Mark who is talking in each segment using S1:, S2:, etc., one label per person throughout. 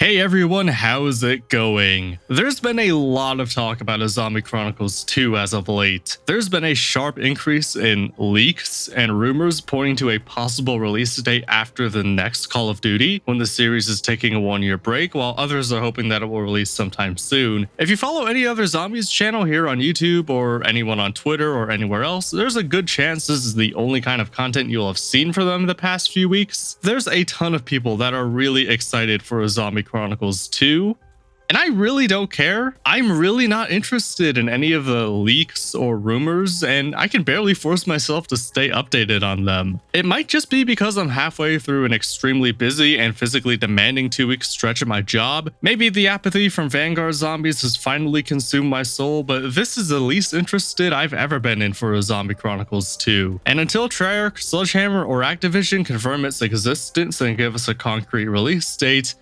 S1: Hey everyone, how's it going? There's been a lot of talk about a Zombie Chronicles 2 as of late. There's been a sharp increase in leaks and rumors pointing to a possible release date after the next Call of Duty, when the series is taking a one-year break, while others are hoping that it will release sometime soon. If you follow any other Zombies channel here on YouTube or anyone on Twitter or anywhere else, there's a good chance this is the only kind of content you'll have seen for them the past few weeks. There's a ton of people that are really excited for a Zombie Chronicles 2, and I really don't care. I'm really not interested in any of the leaks or rumors, and I can barely force myself to stay updated on them. It might just be because I'm halfway through an extremely busy and physically demanding 2-week stretch at my job. Maybe the apathy from Vanguard Zombies has finally consumed my soul, but this is the least interested I've ever been in for a Zombie Chronicles 2. And until Treyarch, Sledgehammer, or Activision confirm its existence and give us a concrete release date,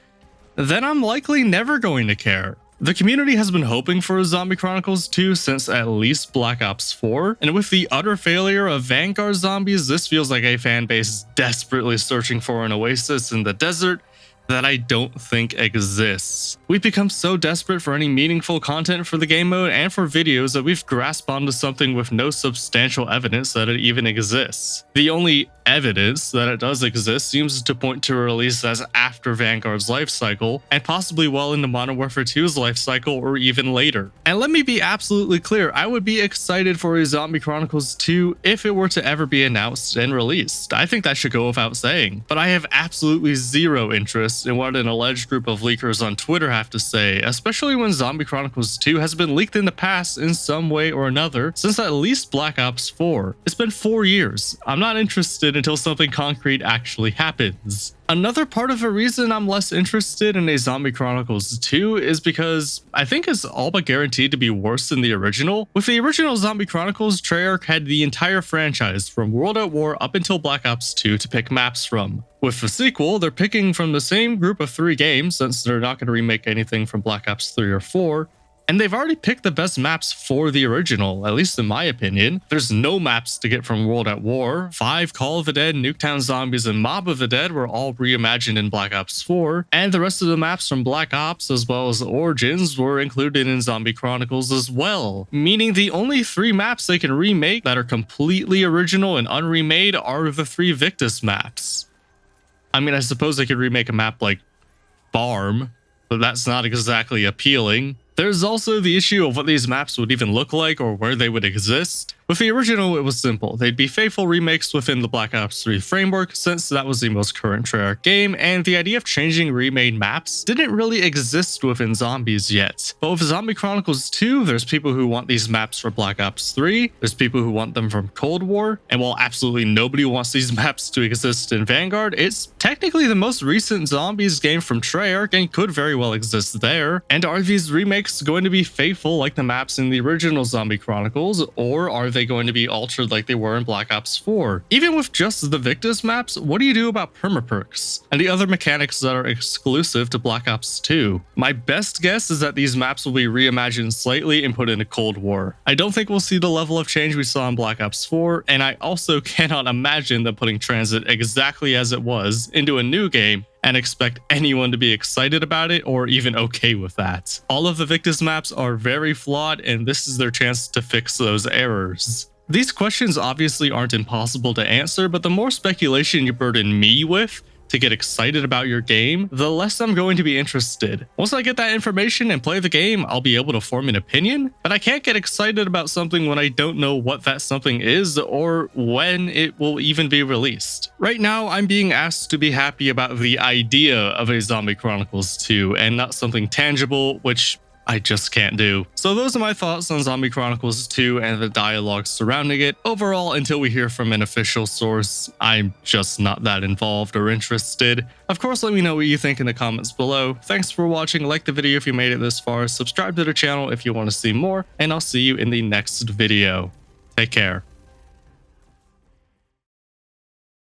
S1: then I'm likely never going to care. The community has been hoping for a Zombie Chronicles 2 since at least Black Ops 4, and with the utter failure of Vanguard Zombies, this feels like a fanbase desperately searching for an oasis in the desert that I don't think exists. We've become so desperate for any meaningful content for the game mode and for videos that we've grasped onto something with no substantial evidence that it even exists. The only evidence that it does exist seems to point to a release as after Vanguard's life cycle, and possibly well into Modern Warfare 2's life cycle or even later. And let me be absolutely clear, I would be excited for a Zombie Chronicles 2 if it were to ever be announced and released. I think that should go without saying. But I have absolutely zero interest in what an alleged group of leakers on Twitter have to say, especially when Zombie Chronicles 2 has been leaked in the past in some way or another since at least Black Ops 4. It's been 4 years. I'm not interested until something concrete actually happens. Another part of the reason I'm less interested in a Zombie Chronicles 2 is because I think it's all but guaranteed to be worse than the original. With the original Zombie Chronicles, Treyarch had the entire franchise from World at War up until Black Ops 2 to pick maps from. With the sequel, they're picking from the same group of 3 games since they're not going to remake anything from Black Ops 3 or 4. And they've already picked the best maps for the original, at least in my opinion. There's no maps to get from World at War. 5, Call of the Dead, Nuketown Zombies, and Mob of the Dead were all reimagined in Black Ops 4, and the rest of the maps from Black Ops as well as Origins were included in Zombie Chronicles as well. Meaning the only 3 maps they can remake that are completely original and unremade are the 3 Victus maps. I mean, I suppose they could remake a map like Farm, but that's not exactly appealing. There's also the issue of what these maps would even look like or where they would exist. With the original, it was simple. They'd be faithful remakes within the Black Ops 3 framework, since that was the most current Treyarch game, and the idea of changing remade maps didn't really exist within Zombies yet. But with Zombie Chronicles 2, there's people who want these maps for Black Ops 3, there's people who want them from Cold War, and while absolutely nobody wants these maps to exist in Vanguard, it's technically the most recent Zombies game from Treyarch and could very well exist there. And are these remakes going to be faithful like the maps in the original Zombie Chronicles, or are they going to be altered like they were in Black Ops 4? Even with just the Victus maps, what do you do about permaperks and the other mechanics that are exclusive to Black Ops 2? My best guess is that these maps will be reimagined slightly and put into Cold War. I don't think we'll see the level of change we saw in Black Ops 4, and I also cannot imagine them putting Transit exactly as it was into a new game and expect anyone to be excited about it or even okay with that. All of the Victus maps are very flawed, and this is their chance to fix those errors. These questions obviously aren't impossible to answer, but the more speculation you burden me with to get excited about your game, the less I'm going to be interested. Once I get that information and play the game, I'll be able to form an opinion, but I can't get excited about something when I don't know what that something is or when it will even be released. Right now, I'm being asked to be happy about the idea of a Zombie Chronicles 2 and not something tangible, which I just can't do. So those are my thoughts on Zombie Chronicles 2 and the dialogue surrounding it. Overall, until we hear from an official source, I'm just not that involved or interested. Of course, let me know what you think in the comments below. Thanks for watching, like the video if you made it this far, subscribe to the channel if you want to see more, and I'll see you in the next video. Take care.